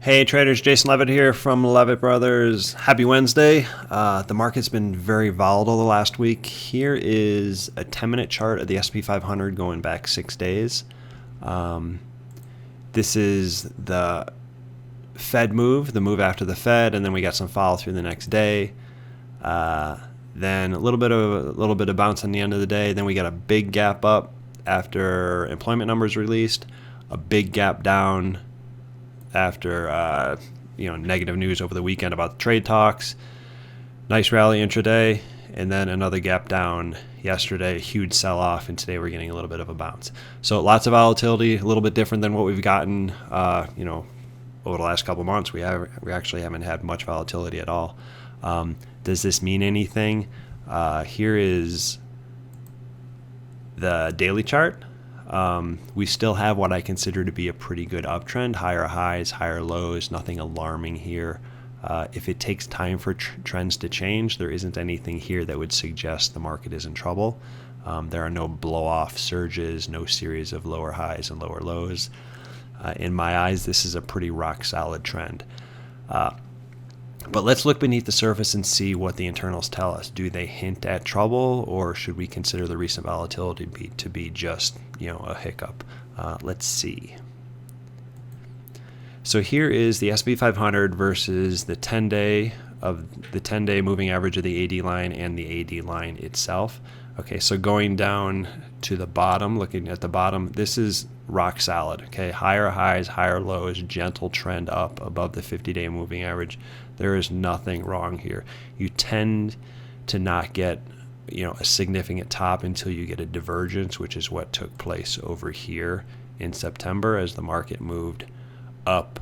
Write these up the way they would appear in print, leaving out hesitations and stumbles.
Hey traders, Jason Leavitt here from Leavitt Brothers. Happy Wednesday. The market's been very volatile the last week. Here is a 10-minute chart of the S&P 500 going back 6 days. This is the Fed move, the move after the Fed, and then we got some follow through the next day. Then a little bit of bounce on the end of the day. Then we got a big gap up after employment numbers released, a big gap down after negative news over the weekend about the trade talks. Nice rally intraday, and then another gap down yesterday, a huge sell-off, and today we're getting a little bit of a bounce. So lots of volatility, a little bit different than what we've gotten over the last couple of months. We actually haven't had much volatility at all. Does this mean anything? Here is the daily chart. We still have what I consider to be a pretty good uptrend, higher highs, higher lows, nothing alarming here. If it takes time for trends to change, there isn't anything here that would suggest the market is in trouble. There are no blow-off surges, no series of lower highs and lower lows. In my eyes, this is a pretty rock-solid trend. But let's look beneath the surface and see what the internals tell us. Do they hint at trouble, or should we consider the recent volatility to be just a hiccup? Let's see. So here is the S&P 500 versus the 10-day moving average of the AD line and the AD line itself. Okay, so going down to the bottom, looking at the bottom, this is rock solid. Okay, higher highs, higher lows, gentle trend up above the 50-day moving average. There is nothing wrong here. You tend to not get a significant top until you get a divergence, which is what took place over here in September as the market moved up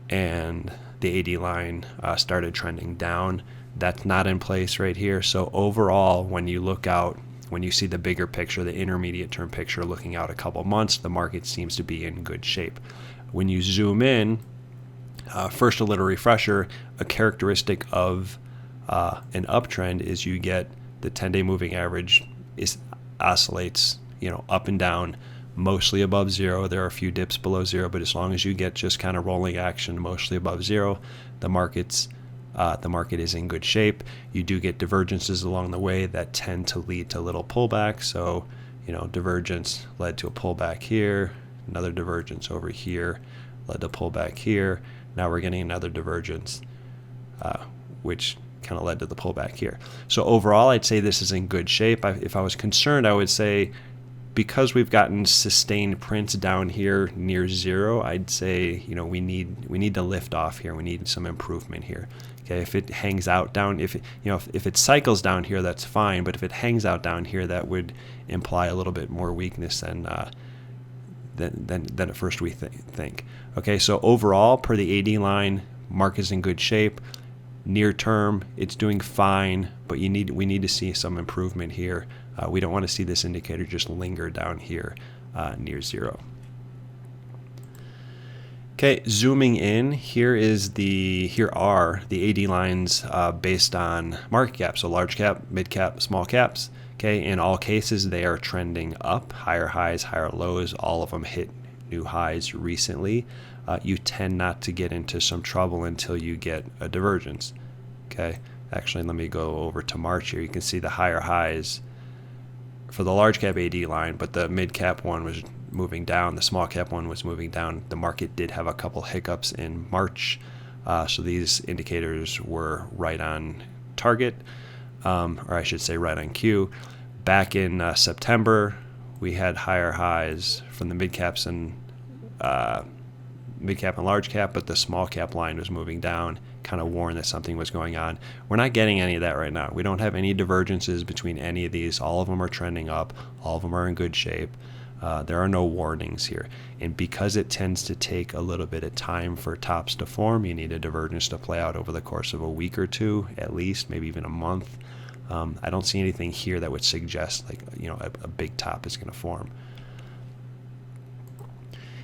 and the AD line started trending down. That's not in place right here. So overall, when you look out, when you see the bigger picture, the intermediate term picture looking out a couple months, the market seems to be in good shape. When you zoom in, first a little refresher, a characteristic of an uptrend is you get the 10-day moving average oscillates up and down, mostly above zero. There are a few dips below zero, but as long as you get just kind of rolling action mostly above zero, the market is in good shape. You do get divergences along the way that tend to lead to little pullbacks. So, divergence led to a pullback here, another divergence over here led to pullback here. Now we're getting another divergence, which kind of led to the pullback here. So overall, I'd say this is in good shape. If I was concerned, I would say because we've gotten sustained prints down here near zero, I'd say we need to lift off here. We need some improvement here. Okay, if it hangs out down, if it cycles down here, that's fine. But if it hangs out down here, that would imply a little bit more weakness than at first we think. Okay, so overall, per the AD line, market is in good shape. Near term, it's doing fine, but we need to see some improvement here. We don't want to see this indicator just linger down here near zero. Okay, zooming in, here are the AD lines based on market cap, so large cap, mid cap, small caps. Okay, in all cases, they are trending up, higher highs, higher lows. All of them hit new highs recently. You tend not to get into some trouble until you get a divergence. Okay, actually, let me go over to March here. You can see the higher highs for the large cap AD line, but the mid cap one was moving down. The small cap one was moving down. The market did have a couple hiccups in March, so these indicators were right on target, or I should say right on cue. Back in September, we had higher highs from the mid cap and large cap, but the small cap line was moving down, kind of warned that something was going on. We're not getting any of that right now. We don't have any divergences between any of these. All of them are trending up. All of them are in good shape. There are no warnings here. And because it tends to take a little bit of time for tops to form, you need a divergence to play out over the course of a week or two, at least, maybe even a month. I don't see anything here that would suggest a big top is going to form.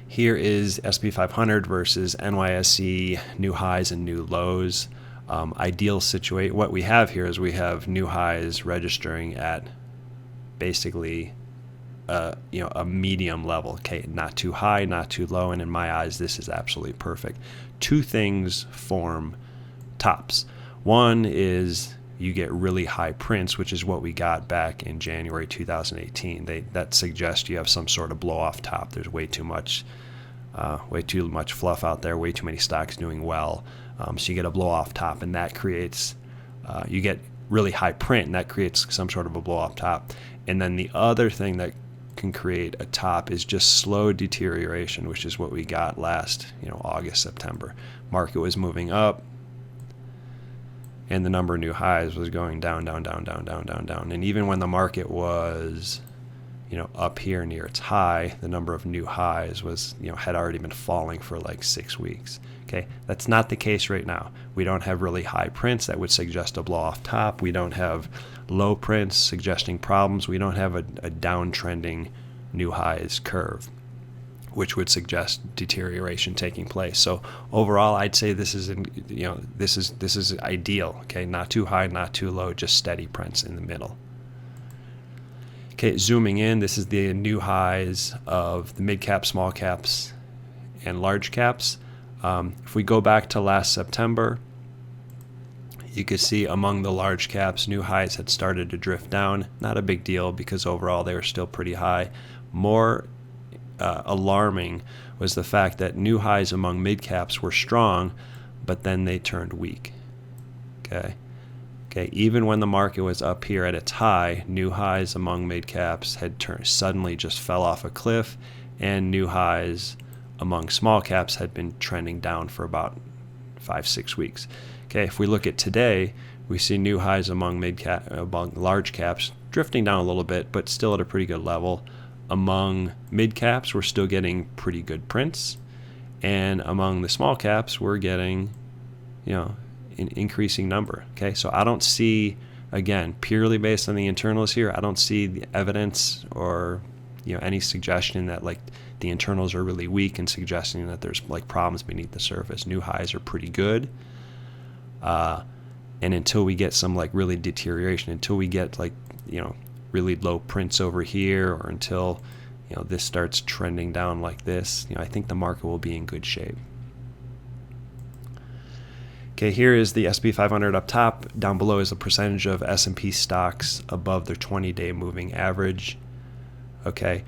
Here is S&P 500 versus NYSE, new highs and new lows. Ideal situation. What we have here is we have new highs registering at basically a medium level. Okay, not too high, not too low, and in my eyes, this is absolutely perfect. Two things form tops. One is you get really high prints, which is what we got back in January 2018. That suggests you have some sort of blow off top. There's way too much fluff out there, way too many stocks doing well. So you get a blow off top, and that creates you get really high print, and that creates some sort of a blow off top. And then the other thing that can create a top is just slow deterioration, which is what we got last August, September. Market was moving up, and the number of new highs was going down. And even when the market was up here near its high, the number of new highs was had already been falling for like 6 weeks. Okay, that's not the case right now. We don't have really high prints that would suggest a blow off top. We don't have low prints suggesting problems. We don't have a downtrending new highs curve, which would suggest deterioration taking place. So overall, I'd say this is this is ideal. Okay, not too high, not too low, just steady prints in the middle. Okay, zooming in, this is the new highs of the mid cap, small caps, and large caps. If we go back to last September, you could see among the large caps, new highs had started to drift down. Not a big deal because overall they were still pretty high. More alarming was the fact that new highs among mid caps were strong, but then they turned weak. Okay, even when the market was up here at its high, new highs among mid caps had suddenly just fell off a cliff, and new highs among small caps had been trending down for about 5-6 weeks. Okay, if we look at today, we see new highs among large caps drifting down a little bit, but still at a pretty good level. Among mid caps, we're still getting pretty good prints, and among the small caps, we're getting, an increasing number. Okay, so I don't see, again, purely based on the internals here, I don't see the evidence or any suggestion that like the internals are really weak and suggesting that there's like problems beneath the surface. New highs are pretty good. And until we get some like really deterioration, until we get like, really low prints over here, or until, this starts trending down like this, I think the market will be in good shape. Okay, here is the S&P 500 up top. Down below is the percentage of S&P stocks above their 20-day moving average. Okay,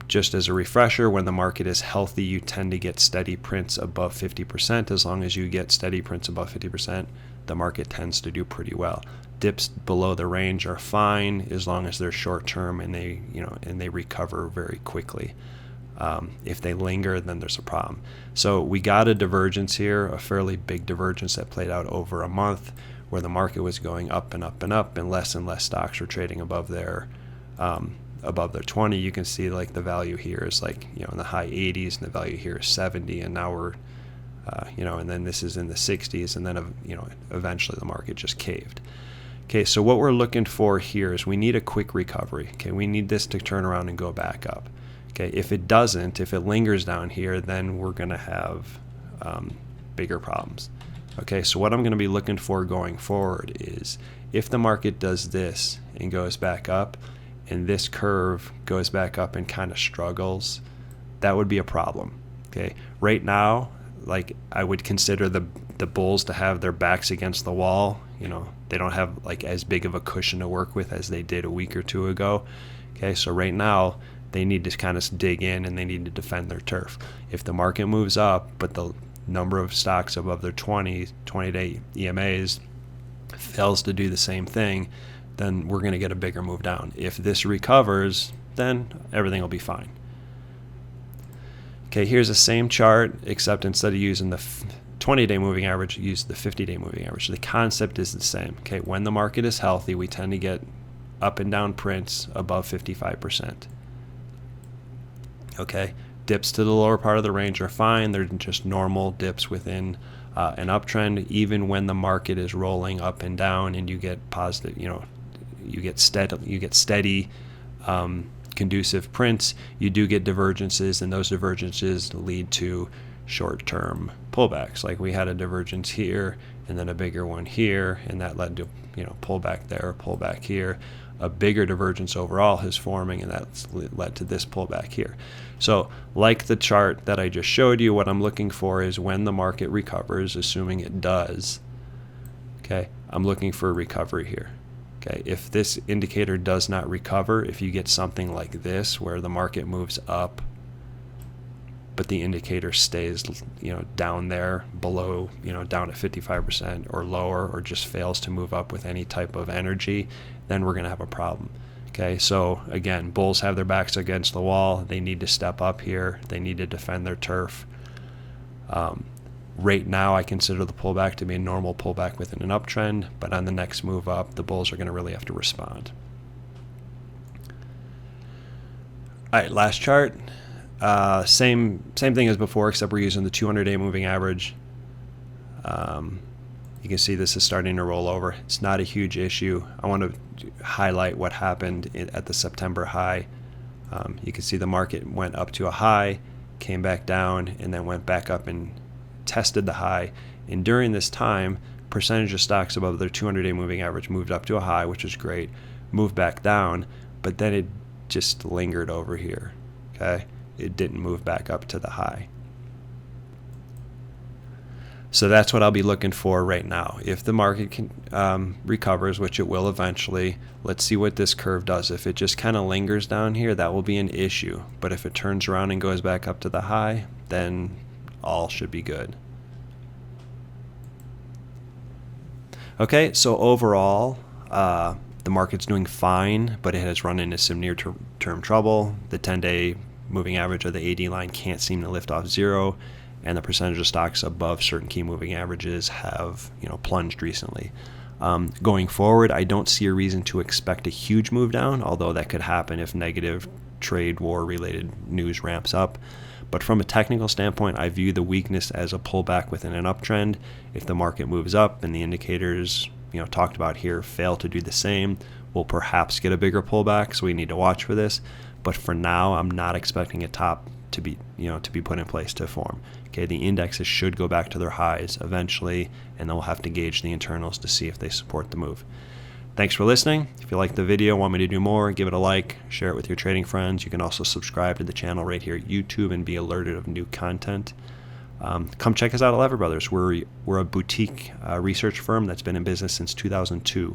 just as a refresher, when the market is healthy, you tend to get steady prints above 50%. As long as you get steady prints above 50%, the market tends to do pretty well. Dips below the range are fine as long as they're short term and they recover very quickly. If they linger, then there's a problem. So we got a divergence here, a fairly big divergence that played out over a month, where the market was going up and up and up, and less stocks were trading above their 20. You can see like the value here is like in the high 80s, and the value here is 70, and now we're and then this is in the 60s, and then eventually the market just caved. Okay, so what we're looking for here is we need a quick recovery. Okay, we need this to turn around and go back up. Okay, if it doesn't, if it lingers down here, then we're going to have bigger problems. Okay, so what I'm going to be looking for going forward is if the market does this and goes back up, and this curve goes back up and kind of struggles, that would be a problem. Okay, right now, like I would consider the bulls to have their backs against the wall. They don't have like as big of a cushion to work with as they did a week or two ago. Okay, so right now they need to kind of dig in and they need to defend their turf. If the market moves up, but the number of stocks above their 20-day EMAs fails to do the same thing, then we're going to get a bigger move down. If this recovers, then everything will be fine. Okay, here's the same chart, except instead of using the 20-day moving average, use the 50-day moving average. The concept is the same. Okay, when the market is healthy, we tend to get up and down prints above 55%. Okay, dips to the lower part of the range are fine. They're just normal dips within an uptrend. Even when the market is rolling up and down, and you get positive, you get steady, conducive prints, you do get divergences, and those divergences lead to short-term pullbacks. Like we had a divergence here, and then a bigger one here, and that led to pullback there, pullback here. a bigger divergence overall is forming, and that's led to this pullback here. So like the chart that I just showed you, what I'm looking for is when the market recovers, assuming it does, okay, I'm looking for a recovery here. Okay, if this indicator does not recover, if you get something like this where the market moves up but the indicator stays, down there below, down at 55% or lower, or just fails to move up with any type of energy, then we're going to have a problem. Okay, so again, bulls have their backs against the wall. They need to step up here. They need to defend their turf. Right now, I consider the pullback to be a normal pullback within an uptrend, but on the next move up, the bulls are going to really have to respond. All right, last chart. Same thing as before, except we're using the 200-day moving average. You can see this is starting to roll over. It's not a huge issue. I want to highlight what happened at the September high. You can see the market went up to a high, came back down, and then went back up and tested the high. And during this time, percentage of stocks above their 200-day moving average moved up to a high, which is great, moved back down, but then it just lingered over here. Okay, it didn't move back up to the high. So that's what I'll be looking for right now. If the market recovers, which it will eventually, let's see what this curve does. If it just kind of lingers down here, that will be an issue. But if it turns around and goes back up to the high, then all should be good. Okay, so overall, the market's doing fine, but it has run into some near-term trouble. The 10-day moving average of the AD line can't seem to lift off zero, and the percentage of stocks above certain key moving averages have, plunged recently. Going forward, I don't see a reason to expect a huge move down, although that could happen if negative trade war related news ramps up. But from a technical standpoint, I view the weakness as a pullback within an uptrend. If the market moves up and the indicators, talked about here fail to do the same, we'll perhaps get a bigger pullback, so we need to watch for this. But for now, I'm not expecting a top to be put in place to form. Okay, the indexes should go back to their highs eventually, and then we'll have to gauge the internals to see if they support the move. Thanks for listening. If you like the video, want me to do more, give it a like, share it with your trading friends. You can also subscribe to the channel right here at YouTube and be alerted of new content. Come check us out at Leavitt Brothers. We're a boutique research firm that's been in business since 2002.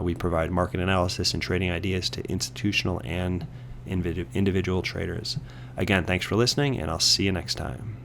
We provide market analysis and trading ideas to institutional and individual traders. Again, thanks for listening, and I'll see you next time.